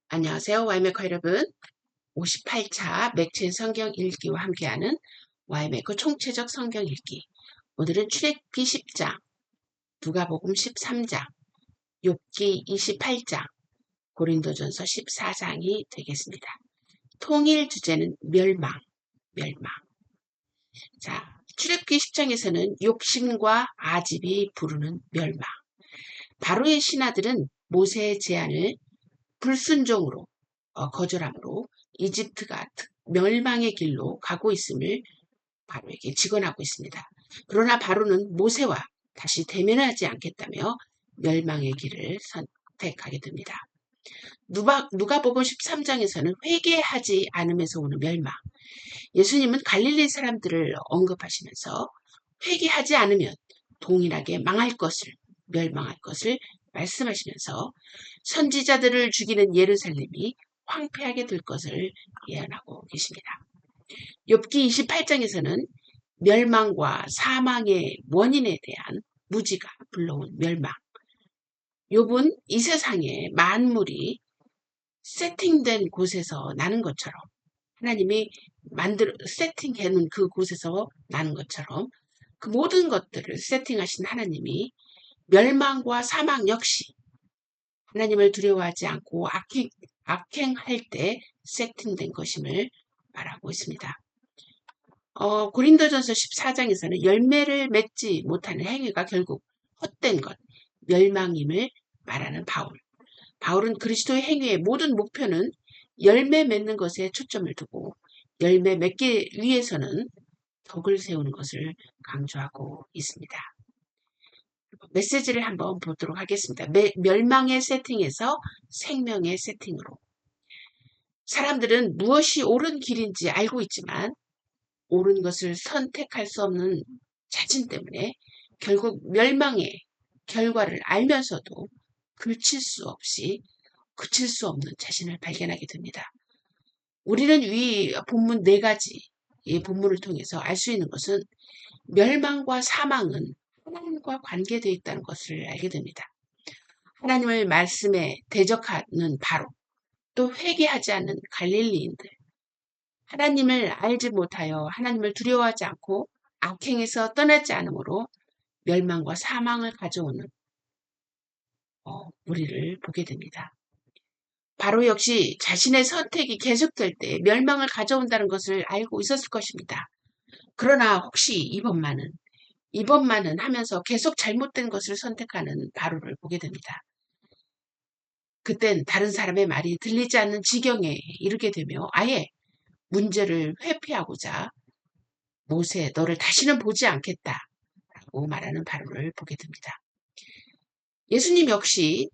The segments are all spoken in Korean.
안녕하세요. 와이메커 여러분. 58차 맥주의 성경 읽기와 함께하는 와이메커 총체적 성경 읽기. 오늘은 출애굽기 10장, 누가복음 13장, 욥기 28장, 고린도전서 14장이 되겠습니다. 통일 주제는 멸망. 자, 출애굽기 10장에서는 욥신과 아집이 부르는 멸망. 바로의 신하들은 모세의 제안을 불순종으로 거절함으로 이집트가 멸망의 길로 가고 있음을 바로에게 직언하고 있습니다. 그러나 바로는 모세와 다시 대면하지 않겠다며 멸망의 길을 선택하게 됩니다. 누가복음 13장에서는 회개하지 않으면서 오는 멸망. 예수님은 갈릴리 사람들을 언급하시면서 회개하지 않으면 동일하게 멸망할 것을 말씀하시면서 선지자들을 죽이는 예루살렘이 황폐하게 될 것을 예언하고 계십니다. 욥기 28장에서는 멸망과 사망의 원인에 대한 무지가 불러온 멸망. 욥은 이 세상에 만물이 세팅된 곳에서 나는 것처럼 하나님이 세팅해 놓은 그 곳에서 나는 것처럼 그 모든 것들을 세팅하신 하나님이 멸망과 사망 역시 하나님을 두려워하지 않고 악행할 때 세팅된 것임을 말하고 있습니다. 고린도전서 14장에서는 열매를 맺지 못하는 행위가 결국 헛된 것, 멸망임을 말하는 바울. 바울은 그리스도의 행위의 모든 목표는 열매 맺는 것에 초점을 두고 열매 맺기 위해서는 덕을 세우는 것을 강조하고 있습니다. 메시지를 한번 보도록 하겠습니다. 멸망의 세팅에서 생명의 세팅으로. 사람들은 무엇이 옳은 길인지 알고 있지만 옳은 것을 선택할 수 없는 자신 때문에 결국 멸망의 결과를 알면서도 그칠 수 없는 자신을 발견하게 됩니다. 우리는 위 본문 4가지 이 본문을 통해서 알 수 있는 것은 멸망과 사망은 하나님과 관계되어 있다는 것을 알게 됩니다. 하나님의 말씀에 대적하는 바로 또 회개하지 않는 갈릴리인들, 하나님을 알지 못하여 하나님을 두려워하지 않고 악행에서 떠나지 않으므로 멸망과 사망을 가져오는 우리를 보게 됩니다. 바로 역시 자신의 선택이 계속될 때 멸망을 가져온다는 것을 알고 있었을 것입니다. 그러나 혹시 이번만은 하면서 계속 잘못된 것을 선택하는 바로를 보게 됩니다. 그땐 다른 사람의 말이 들리지 않는 지경에 이르게 되며 아예 문제를 회피하고자 모세, 너를 다시는 보지 않겠다라고 말하는 바로를 보게 됩니다. 예수님 역시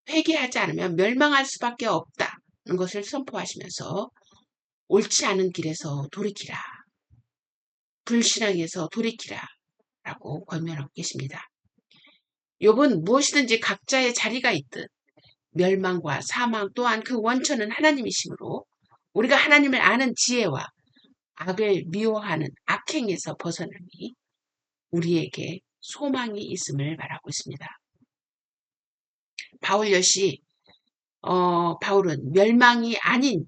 회개하지 않으면 멸망할 수밖에 없다는 것을 선포하시면서 옳지 않은 길에서 돌이키라, 불신앙에서 돌이키라 라고 권면하고 계십니다. 욥은 무엇이든지 각자의 자리가 있듯 멸망과 사망 또한 그 원천은 하나님이시므로 우리가 하나님을 아는 지혜와 악을 미워하는 악행에서 벗어나니 우리에게 소망이 있음을 말하고 있습니다. 바울은 멸망이 아닌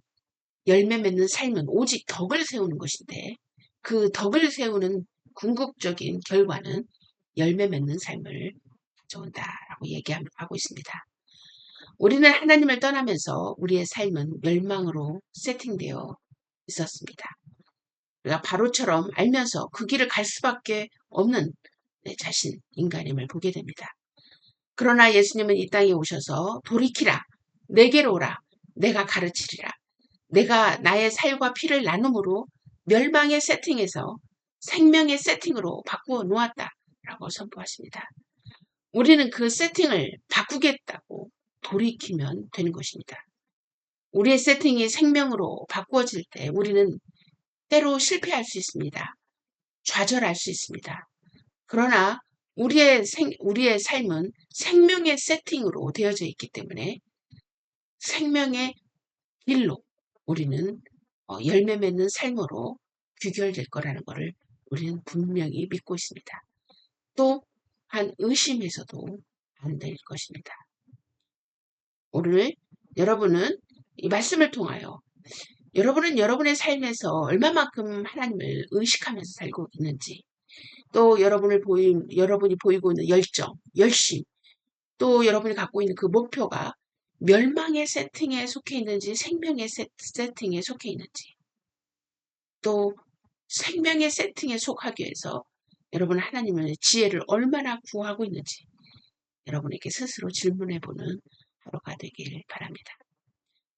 열매 맺는 삶은 오직 덕을 세우는 것인데 그 덕을 세우는 궁극적인 결과는 열매 맺는 삶을 가져온다라고 얘기하고 있습니다. 우리는 하나님을 떠나면서 우리의 삶은 멸망으로 세팅되어 있었습니다. 우리가 바로처럼 알면서 그 길을 갈 수밖에 없는 내 자신, 인간임을 보게 됩니다. 그러나 예수님은 이 땅에 오셔서 돌이키라, 내게로 오라, 내가 가르치리라. 내가 나의 살과 피를 나눔으로 멸망의 세팅에서 생명의 세팅으로 바꾸어 놓았다라고 선포하십니다. 우리는 그 세팅을 바꾸겠다고 돌이키면 되는 것입니다. 우리의 세팅이 생명으로 바꾸어질 때 우리는 때로 실패할 수 있습니다. 좌절할 수 있습니다. 그러나 우리의 삶은 생명의 세팅으로 되어져 있기 때문에 생명의 길로 우리는 열매 맺는 삶으로 귀결될 거라는 것을 우리는 분명히 믿고 있습니다. 또한 의심해서도 안 될 것입니다. 오늘 여러분은 이 말씀을 통하여 여러분은 여러분의 삶에서 얼마만큼 하나님을 의식하면서 살고 있는지, 또 여러분이 보이고 있는 열정, 열심, 또 여러분이 갖고 있는 그 목표가 멸망의 세팅에 속해 있는지 생명의 세팅에 속해 있는지, 또 생명의 세팅에 속하기 위해서 여러분은 하나님의 지혜를 얼마나 구하고 있는지 여러분에게 스스로 질문해보는 하루가 되길 바랍니다.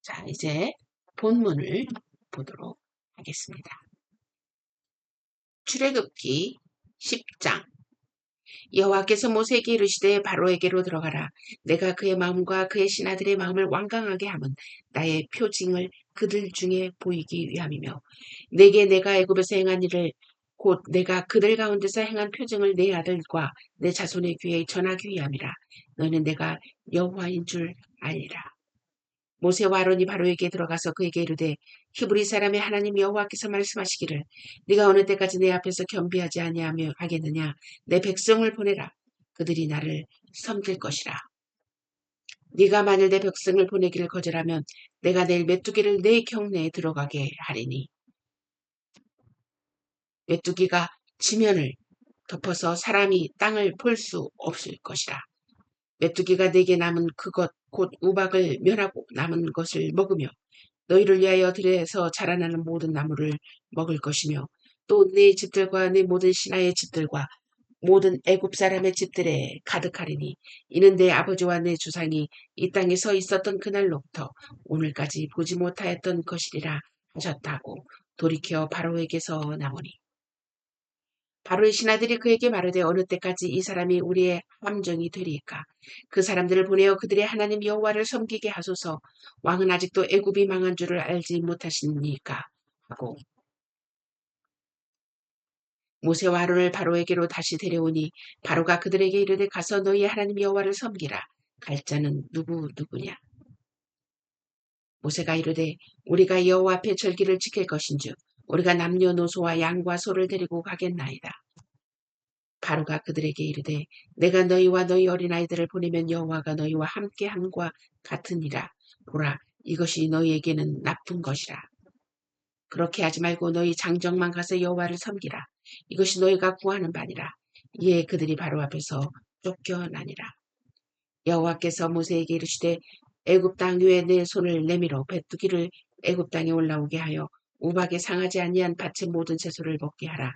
자, 이제 본문을 보도록 하겠습니다. 출애굽기 10장. 여호와께서 모세에게 이르시되 바로에게로 들어가라. 내가 그의 마음과 그의 신하들의 마음을 완강하게 함은 나의 표징을 그들 중에 보이기 위함이며, 내게 내가 애굽에서 행한 일을 곧 내가 그들 가운데서 행한 표징을 내 아들과 내 자손의 귀에 전하기 위함이라. 너는 내가 여호와인 줄 알리라. 모세와 아론이 바로에게 들어가서 그에게 이르되, 히브리 사람의 하나님 여호와께서 말씀하시기를 네가 어느 때까지 내 앞에서 겸비하지 아니하며 하겠느냐. 내 백성을 보내라. 그들이 나를 섬길 것이라. 네가 만일 내 백성을 보내기를 거절하면 내가 내일 메뚜기를 내 경내에 들어가게 하리니, 메뚜기가 지면을 덮어서 사람이 땅을 볼 수 없을 것이라. 메뚜기가 내게 남은 그것 곧 우박을 멸하고 남은 것을 먹으며 너희를 위하여 들에서 자라나는 모든 나무를 먹을 것이며, 또 네 집들과 네 모든 신하의 집들과 모든 애굽 사람의 집들에 가득하리니, 이는 내 아버지와 내 주상이 이 땅에 서 있었던 그날로부터 오늘까지 보지 못하였던 것이리라 하셨다고 돌이켜 바로에게서 나오니, 바로의 신하들이 그에게 말하되 어느 때까지 이 사람이 우리의 함정이 되리까. 그 사람들을 보내어 그들의 하나님 여호와를 섬기게 하소서. 왕은 아직도 애굽이 망한 줄을 알지 못하시니까 하고 모세와 아론을 바로에게로 다시 데려오니, 바로가 그들에게 이르되 가서 너희의 하나님 여호와를 섬기라. 갈 자는 누구냐. 모세가 이르되 우리가 여호와 앞에 절기를 지킬 것인즉 우리가 남녀노소와 양과 소를 데리고 가겠나이다. 바로가 그들에게 이르되 내가 너희와 너희 어린아이들을 보내면 여호와가 너희와 함께함과 같으니라. 보라, 이것이 너희에게는 나쁜 것이라. 그렇게 하지 말고 너희 장정만 가서 여호와를 섬기라. 이것이 너희가 구하는 바니라. 이에 그들이 바로 앞에서 쫓겨나니라. 여호와께서 모세에게 이르시되 애굽 땅 위에 내 손을 내밀어 메뚜기를 애굽 땅에 올라오게 하여 우박에 상하지 아니한 밭의 모든 채소를 먹게 하라.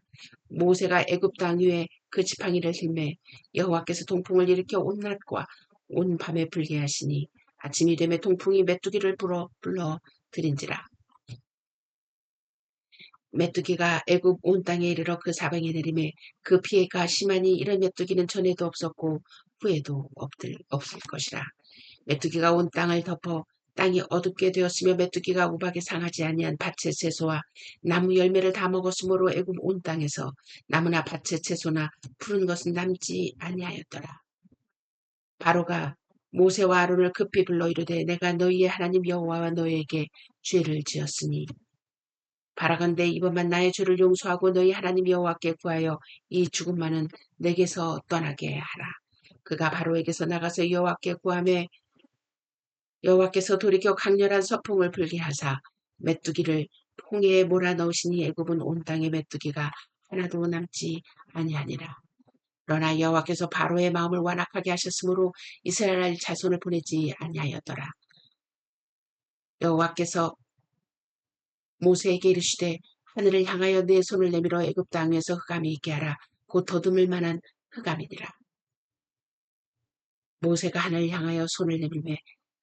모세가 애굽 땅 위에 그 지팡이를 힘매 여호와께서 동풍을 일으켜 온 낮과 온 밤에 불게 하시니, 아침이 되매 동풍이 메뚜기를 불러 들인지라. 메뚜기가 애굽 온 땅에 이르러 그 사방에 내리매 그 피해가 심하니 이런 메뚜기는 전에도 없었고 후에도 없을 것이라. 메뚜기가 온 땅을 덮어 땅이 어둡게 되었으며 메뚜기가 우박에 상하지 아니한 밭의 채소와 나무 열매를 다 먹었으므로 애굽 온 땅에서 나무나 밭의 채소나 푸른 것은 남지 아니하였더라. 바로가 모세와 아론을 급히 불러 이르되 내가 너희의 하나님 여호와와 너희에게 죄를 지었으니 바라건대 이번만 나의 죄를 용서하고 너희 하나님 여호와께 구하여 이 죽음만은 내게서 떠나게 하라. 그가 바로에게서 나가서 여호와께 구하매 여호와께서 돌이켜 강렬한 서풍을 불게 하사 메뚜기를 홍해에 몰아넣으시니 애굽은 온 땅에 메뚜기가 하나도 남지 아니하니라. 그러나 여호와께서 바로의 마음을 완악하게 하셨으므로 이스라엘 자손을 보내지 아니하였더라. 여호와께서 모세에게 이르시되 하늘을 향하여 내 손을 내밀어 애굽 땅에서 흑암이 있게 하라. 곧 더듬을 만한 흑암이니라. 모세가 하늘을 향하여 손을 내밀매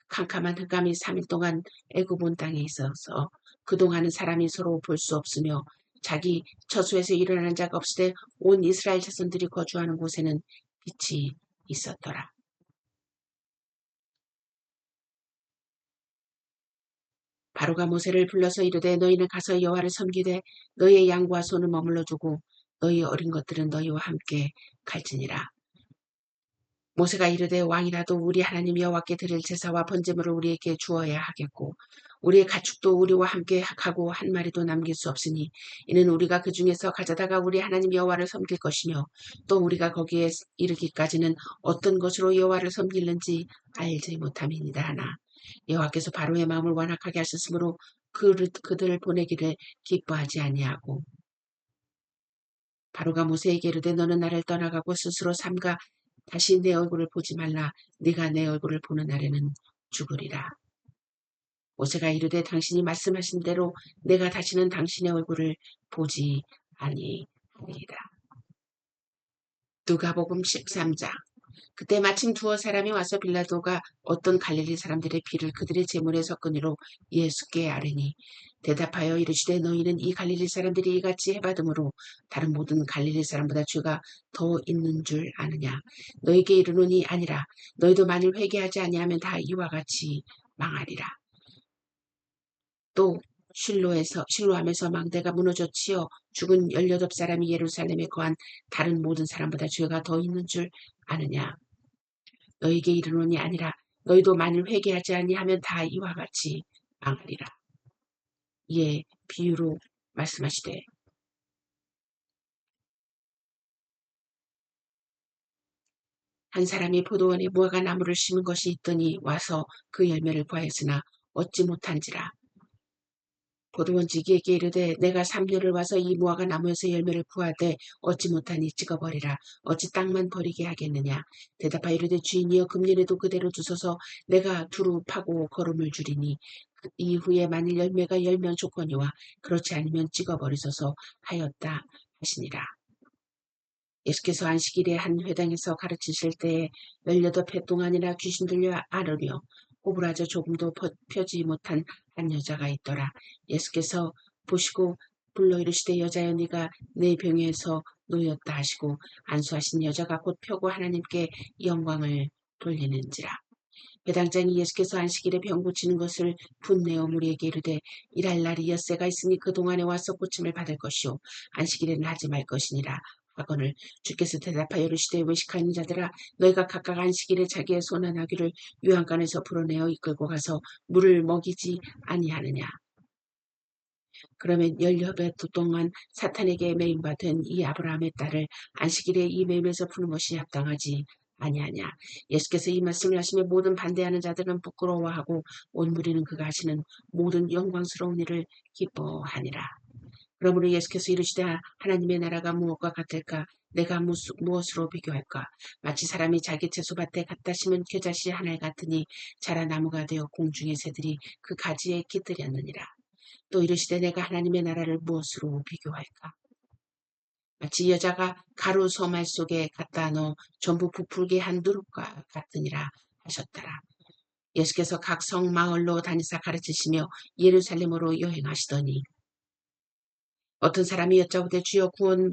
캄캄한 흑암이 3일 동안 애굽 온 땅에 있어서 그동안은 사람이 서로 볼 수 없으며 자기 처소에서 일어나는 자가 없으되 온 이스라엘 자손들이 거주하는 곳에는 빛이 있었더라. 바로가 모세를 불러서 이르되 너희는 가서 여호와를 섬기되 너희의 양과 소는 머물러 주고 너희 어린 것들은 너희와 함께 갈지니라. 모세가 이르되 왕이라도 우리 하나님 여호와께 드릴 제사와 번제물을 우리에게 주어야 하겠고 우리의 가축도 우리와 함께 가고 한 마리도 남길 수 없으니 이는 우리가 그 중에서 가져다가 우리 하나님 여호와를 섬길 것이며 또 우리가 거기에 이르기까지는 어떤 것으로 여호와를 섬기는지 알지 못함이니이다 하나 여호와께서 바로의 마음을 완악하게 하셨으므로 그들을 보내기를 기뻐하지 아니하고 바로가 모세에게 이르되 너는 나를 떠나가고 스스로 삼가 다시 내 얼굴을 보지 말라. 네가 내 얼굴을 보는 날에는 죽으리라. 모세가 이르되 당신이 말씀하신 대로 내가 다시는 당신의 얼굴을 보지 아니하리이다. 누가복음 13장. 그때 마침 두어 사람이 와서 빌라도가 어떤 갈릴리 사람들의 피를 그들의 제물에 섞은이로 예수께 아뢰니 대답하여 이르시되 너희는 이 갈릴리 사람들이 이같이 해받음으로 다른 모든 갈릴리 사람보다 죄가 더 있는 줄 아느냐. 너희에게 이르노니 아니라 너희도 만일 회개하지 아니하면 다 이와 같이 망하리라. 또 실로암에서 망대가 무너져 치어 죽은 18사람이 예루살렘에 거한 다른 모든 사람보다 죄가 더 있는 줄 아느냐. 너희에게 이르노니 아니라 너희도 만일 회개하지 아니하면 다 이와 같이 망하리라. 이에 비유로 말씀하시되 한 사람이 포도원에 무화과 나무를 심은 것이 있더니 와서 그 열매를 구하였으나 얻지 못한지라. 포도원지기에게 이르되 내가 3년을 와서 이 무화과 나무에서 열매를 구하되 얻지 못하니 찍어버리라. 어찌 땅만 버리게 하겠느냐. 대답하여 이르되 주인이여 금년에도 그대로 두소서. 내가 두루 파고 거름을 주리니 그 이후에 만일 열매가 열면 좋거니와 그렇지 않으면 찍어버리소서 하였다 하시니라. 예수께서 안식일에 한 회당에서 가르치실 때에 18해 동안이나 귀신 들려 앓으며 오그라져 조금도 펴지 못한 한 여자가 있더라. 예수께서 보시고 불러 이르시되 여자여 네가 내 병에서 놓였다 하시고 안수하신 여자가 곧 펴고 하나님께 영광을 돌리는지라. 회당장이 예수께서 안식일에 병 고치는 것을 분내어 무리에게 이르되 일할 날이 엿새가 있으니 그 동안에 와서 고침을 받을 것이요 안식일에는 하지 말 것이니라 하거늘 주께서 대답하여 이르시되 외식하는 자들아 너희가 각각 안식일에 자기의 손한 아귀를 유황간에서 풀어내어 이끌고 가서 물을 먹이지 아니하느냐. 그러면 18해 동안 사탄에게 매임바 된 이 아브라함의 딸을 안식일에 이 매임에서 푸는 것이 합당하지 아니하냐. 예수께서 이 말씀을 하시며 모든 반대하는 자들은 부끄러워하고 온 무리는 그가 하시는 모든 영광스러운 일을 기뻐하니라. 그러므로 예수께서 이르시되 하나님의 나라가 무엇과 같을까? 내가 무엇으로 비교할까? 마치 사람이 자기 채소밭에 갖다 심은 겨자씨 하나 같으니 자라 나무가 되어 공중의 새들이 그 가지에 깃들였느니라. 또 이르시되 내가 하나님의 나라를 무엇으로 비교할까? 마치 여자가 가루 소말 속에 갖다 넣어 전부 부풀게 한 누룩과 같으니라 하셨더라. 예수께서 각 성 마을로 다니사 가르치시며 예루살렘으로 여행하시더니 어떤 사람이 여짜오되 주여 구원을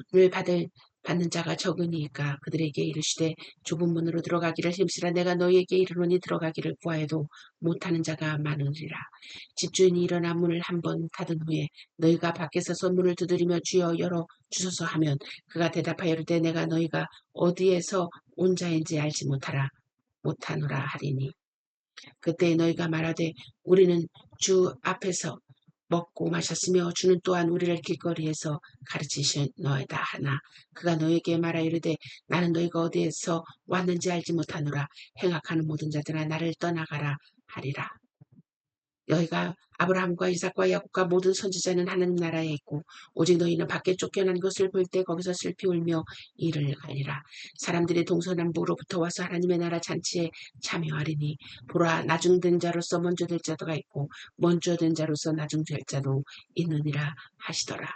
받는 자가 적으니까 그들에게 이르시되 좁은 문으로 들어가기를 힘쓰라. 내가 너희에게 이르노니 들어가기를 구하여도 못하는 자가 많으리라. 집주인이 일어나 문을 한 번 닫은 후에 너희가 밖에서 문을 두드리며 주여 열어 주소서 하면 그가 대답하여 이르되 내가 너희가 어디에서 온 자인지 알지 못하노라 하리니 그때 너희가 말하되 우리는 주 앞에서 먹고 마셨으며 주는 또한 우리를 길거리에서 가르치시노이다 하나 그가 너에게 말하 이르되 나는 너희가 어디에서 왔는지 알지 못하노라. 행악하는 모든 자들아 나를 떠나가라 하리라. 너희가 아브라함과 이삭과 야곱과 모든 선지자는 하나님 나라에 있고 오직 너희는 밖에 쫓겨난 것을 볼 때 거기서 슬피 울며 이를 갈리라. 사람들이 동서남북으로부터 와서 하나님의 나라 잔치에 참여하리니 보라 나중된 자로서 먼저 될 자도가 있고 먼저 된 자로서 나중될 자도 있느니라 하시더라.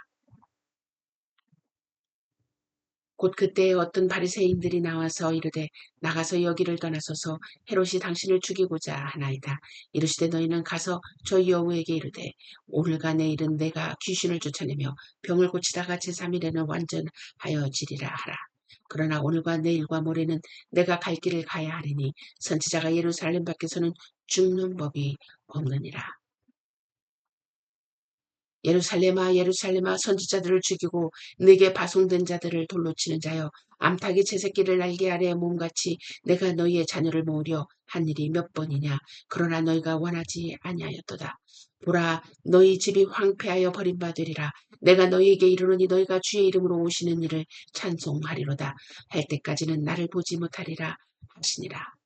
곧 그때에 어떤 바리새인들이 나와서 이르되 나가서 여기를 떠나소서 헤롯이 당신을 죽이고자 하나이다. 이르시되 너희는 가서 저희 여호에게 이르되 오늘과 내일은 내가 귀신을 쫓아내며 병을 고치다가 제3일에는 완전하여지리라 하라. 그러나 오늘과 내일과 모레는 내가 갈 길을 가야 하리니 선지자가 예루살렘 밖에서는 죽는 법이 없느니라. 예루살렘아 예루살렘아 선지자들을 죽이고 내게 파송된 자들을 돌로 치는 자여 암탉이 채새끼를 날개 아래에 몸같이 내가 너희의 자녀를 모으려 한 일이 몇 번이냐. 그러나 너희가 원하지 아니하였도다. 보라 너희 집이 황폐하여 버림받으리라. 내가 너희에게 이르노니 너희가 주의 이름으로 오시는 일을 찬송하리로다. 할 때까지는 나를 보지 못하리라 하시니라.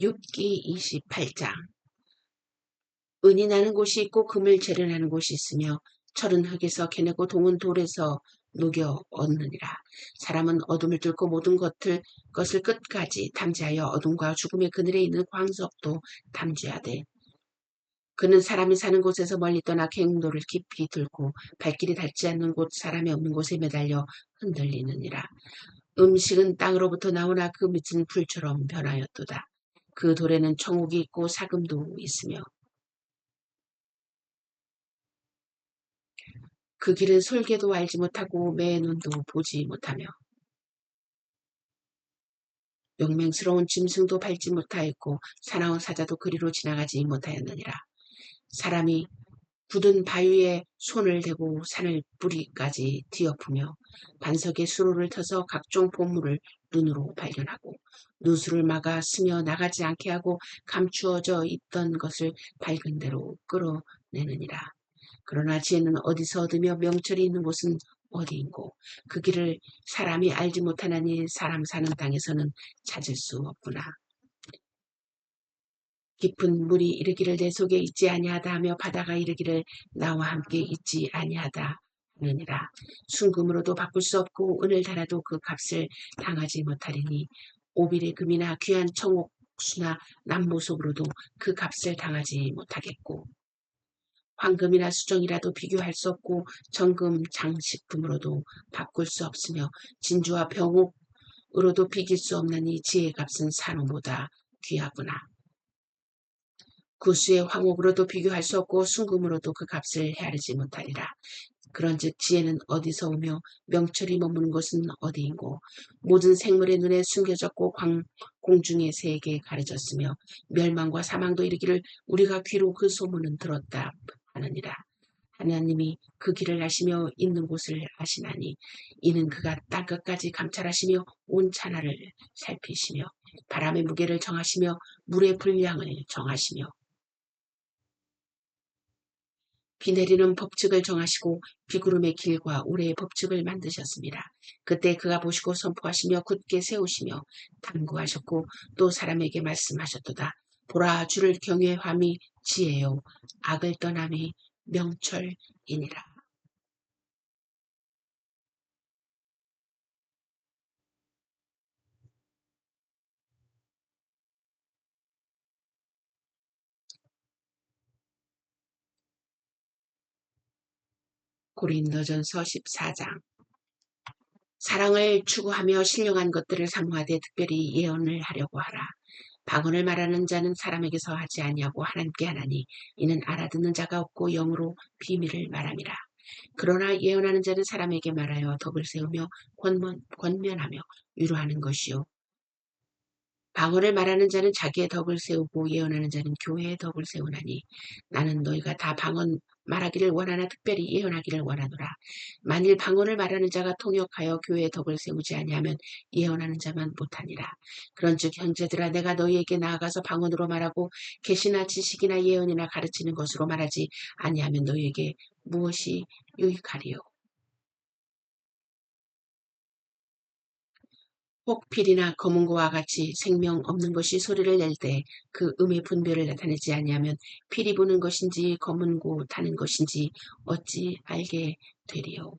욥기 28장. 은이 나는 곳이 있고 금을 재련하는 곳이 있으며 철은 흙에서 캐내고 동은 돌에서 녹여 얻느니라. 사람은 어둠을 뚫고 모든 것을 끝까지 탐지하여 어둠과 죽음의 그늘에 있는 광석도 탐지하되 그는 사람이 사는 곳에서 멀리 떠나 갱도를 깊이 뚫고 발길이 닿지 않는 곳 사람이 없는 곳에 매달려 흔들리느니라. 음식은 땅으로부터 나오나 그 밑은 불처럼 변하였도다. 그 돌에는 청옥이 있고 사금도 있으며 그 길은 솔개도 알지 못하고 매의 눈도 보지 못하며 용맹스러운 짐승도 밟지 못하였고 사나운 사자도 그리로 지나가지 못하였느니라. 사람이 굳은 바위에 손을 대고 산을 뿌리까지 뒤엎으며 반석에 수로를 터서 각종 보물을 눈으로 발견하고 누수를 막아 스며 나가지 않게 하고 감추어져 있던 것을 밝은 대로 끌어내느니라. 그러나 지혜는 어디서 얻으며 명철이 있는 곳은 어디인고 그 길을 사람이 알지 못하나니 사람 사는 땅에서는 찾을 수 없구나. 깊은 물이 이르기를 내 속에 있지 아니하다 하며 바다가 이르기를 나와 함께 있지 아니하다 하느니라. 순금으로도 바꿀 수 없고 은을 달아도 그 값을 당하지 못하리니 오빌의 금이나 귀한 청옥수나 남보석으로도 그 값을 당하지 못하겠고 황금이나 수정이라도 비교할 수 없고 정금 장식품으로도 바꿀 수 없으며 진주와 병옥으로도 비길 수 없나니 지혜의 값은 산호보다 귀하구나. 구수의 황옥으로도 비교할 수 없고 순금으로도 그 값을 헤아리지 못하리라. 그런즉 지혜는 어디서 오며 명철이 머무는 곳은 어디인고 모든 생물의 눈에 숨겨졌고 공중의 새에게 가려졌으며 멸망과 사망도 이르기를 우리가 귀로 그 소문은 들었다 하느니라. 하나님이 그 길을 아시며 있는 곳을 아시나니 이는 그가 땅끝까지 감찰하시며 온 천하를 살피시며 바람의 무게를 정하시며 물의 분량을 정하시며 비 내리는 법칙을 정하시고 비구름의 길과 우레의 법칙을 만드셨습니다. 그때 그가 보시고 선포하시며 굳게 세우시며 당구하셨고 또 사람에게 말씀하셨도다. 보라 주를 경외함이 지혜요 악을 떠남이 명철이니라. 고린도전서 14장. 사랑을 추구하며 신령한 것들을 사모하되 특별히 예언을 하려고 하라. 방언을 말하는 자는 사람에게서 하지 아니하고 하나님께 하나니 이는 알아듣는 자가 없고 영으로 비밀을 말함이라. 그러나 예언하는 자는 사람에게 말하여 덕을 세우며 권면하며 위로하는 것이요 방언을 말하는 자는 자기의 덕을 세우고 예언하는 자는 교회의 덕을 세우나니 나는 너희가 다 방언 말하기를 원하나 특별히 예언하기를 원하노라. 만일 방언을 말하는 자가 통역하여 교회의 덕을 세우지 아니하면 예언하는 자만 못하니라. 그런즉 형제들아 내가 너희에게 나아가서 방언으로 말하고 계시나 지식이나 예언이나 가르치는 것으로 말하지 아니하면 너희에게 무엇이 유익하리요. 혹필이나 검은고와 같이 생명 없는 것이 소리를 낼 때 그 음의 분별을 나타내지 아니하면 필이 부는 것인지 검은고 타는 것인지 어찌 알게 되리요.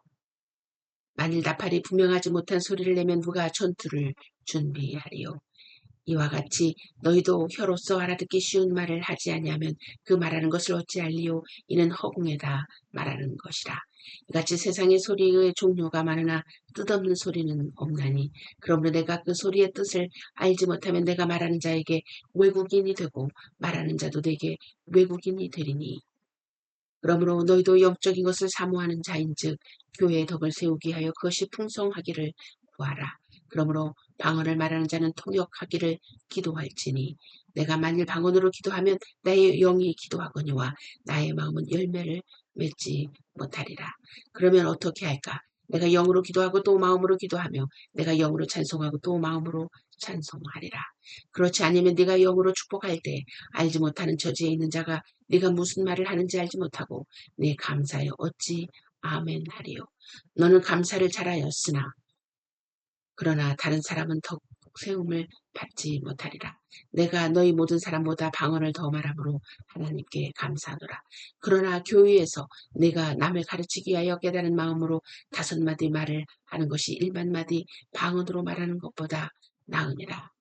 만일 나팔이 분명하지 못한 소리를 내면 누가 전투를 준비하리요. 이와 같이 너희도 혀로서 알아듣기 쉬운 말을 하지 아니하면 그 말하는 것을 어찌 알리요? 이는 허공에다 말하는 것이라. 이같이 세상의 소리의 종류가 많으나 뜻없는 소리는 없나니 그러므로 내가 그 소리의 뜻을 알지 못하면 내가 말하는 자에게 외국인이 되고 말하는 자도 내게 외국인이 되리니 그러므로 너희도 영적인 것을 사모하는 자인즉 교회의 덕을 세우기 하여 그것이 풍성하기를 구하라. 그러므로 방언을 말하는 자는 통역하기를 기도할지니 내가 만일 방언으로 기도하면 나의 영이 기도하거니와 나의 마음은 열매를 맺지 못하리라. 그러면 어떻게 할까? 내가 영으로 기도하고 또 마음으로 기도하며 내가 영으로 찬송하고 또 마음으로 찬송하리라. 그렇지 않으면 네가 영으로 축복할 때 알지 못하는 처지에 있는 자가 네가 무슨 말을 하는지 알지 못하고 네 감사에 어찌 아멘 하리요. 너는 감사를 잘하였으나 그러나 다른 사람은 더 세움을 받지 못하리라. 내가 너희 모든 사람보다 방언을 더 말함으로 하나님께 감사하노라. 그러나 교회에서 내가 남을 가르치기 위하여 깨달은 마음으로 5마디 말을 하는 것이 1만마디 방언으로 말하는 것보다 나으니라.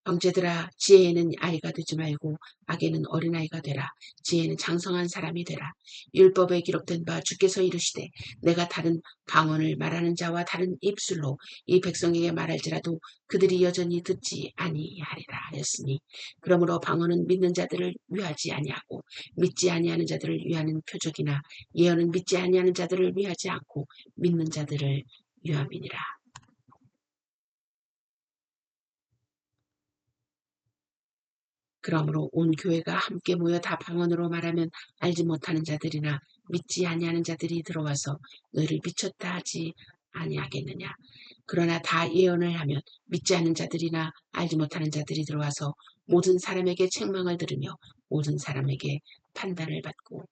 형제들아 지혜에는 아이가 되지 말고 악에는 어린아이가 되라. 지혜는 장성한 사람이 되라. 율법에 기록된 바 주께서 이르시되 내가 다른 방언을 말하는 자와 다른 입술로 이 백성에게 말할지라도 그들이 여전히 듣지 아니하리라 하였으니 그러므로 방언은 믿는 자들을 위하지 아니하고 믿지 아니하는 자들을 위하는 표적이나 예언은 믿지 아니하는 자들을 위하지 않고 믿는 자들을 위함이니라. 그러므로 온 교회가 함께 모여 다 방언으로 말하면 알지 못하는 자들이나 믿지 아니하는 자들이 들어와서 너희를 미쳤다 하지 아니하겠느냐. 그러나 다 예언을 하면 믿지 않는 자들이나 알지 못하는 자들이 들어와서 모든 사람에게 책망을 들으며 모든 사람에게 판단을 받고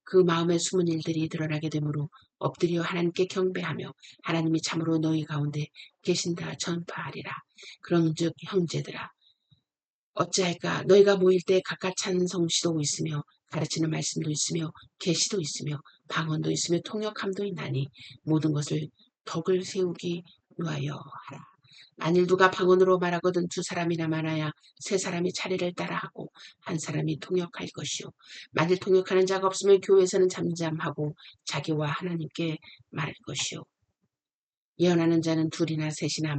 그 마음의 숨은 일들이 드러나게 되므로 엎드려 하나님께 경배하며 하나님이 참으로 너희 가운데 계신다 전파하리라. 그런즉 형제들아 어찌할까 너희가 모일 때 각각 찬성시도 있으며 가르치는 말씀도 있으며 계시도 있으며 방언도 있으며 통역함도 있나니 모든 것을 덕을 세우기 위하여 하라. 만일 누가 방언으로 말하거든 2사람이나 많아야 3사람이 차례를 따라하고 한 사람이 통역할 것이요. 만일 통역하는 자가 없으면 교회에서는 잠잠하고 자기와 하나님께 말할 것이요. 예언하는 자는 2이나 3이나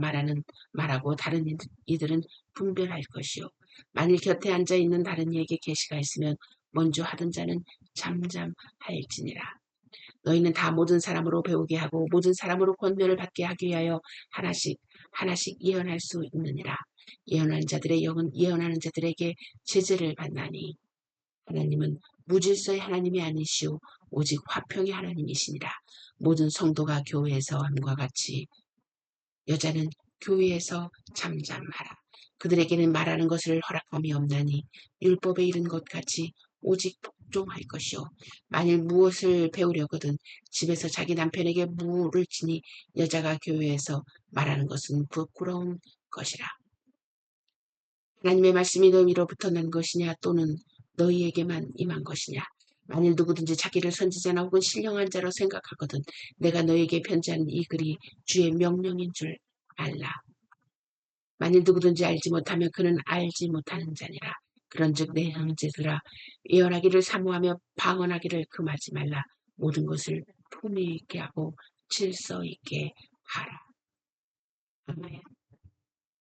말하고 다른 이들은 분별할 것이요. 만일 곁에 앉아 있는 다른 이에게 계시가 있으면 먼저 하던 자는 잠잠할지니라. 너희는 다 모든 사람으로 배우게 하고 모든 사람으로 권면을 받게 하기 위하여 하나씩 하나씩 예언할 수 있느니라. 예언하는 자들의 영은 예언하는 자들에게 제재를 받나니 하나님은 무질서의 하나님이 아니시오 오직 화평의 하나님이시니라. 모든 성도가 교회에서 함과 같이 여자는 교회에서 잠잠하라. 그들에게는 말하는 것을 허락함이 없나니 율법에 이른 것 같이 오직 복종할 것이요. 만일 무엇을 배우려거든 집에서 자기 남편에게 무를 치니 여자가 교회에서 말하는 것은 부끄러운 것이라. 하나님의 말씀이 너희로부터 난 것이냐 또는 너희에게만 임한 것이냐. 만일 누구든지 자기를 선지자나 혹은 신령한 자로 생각하거든 내가 너희에게 편지하는 이 글이 주의 명령인 줄 알라. 만일 누구든지 알지 못하면 그는 알지 못하는 자니라. 그런즉 내 형제들아 예언하기를 사모하며 방언하기를 금하지 말라. 모든 것을 품위 있게 하고 질서 있게 하라. 아멘.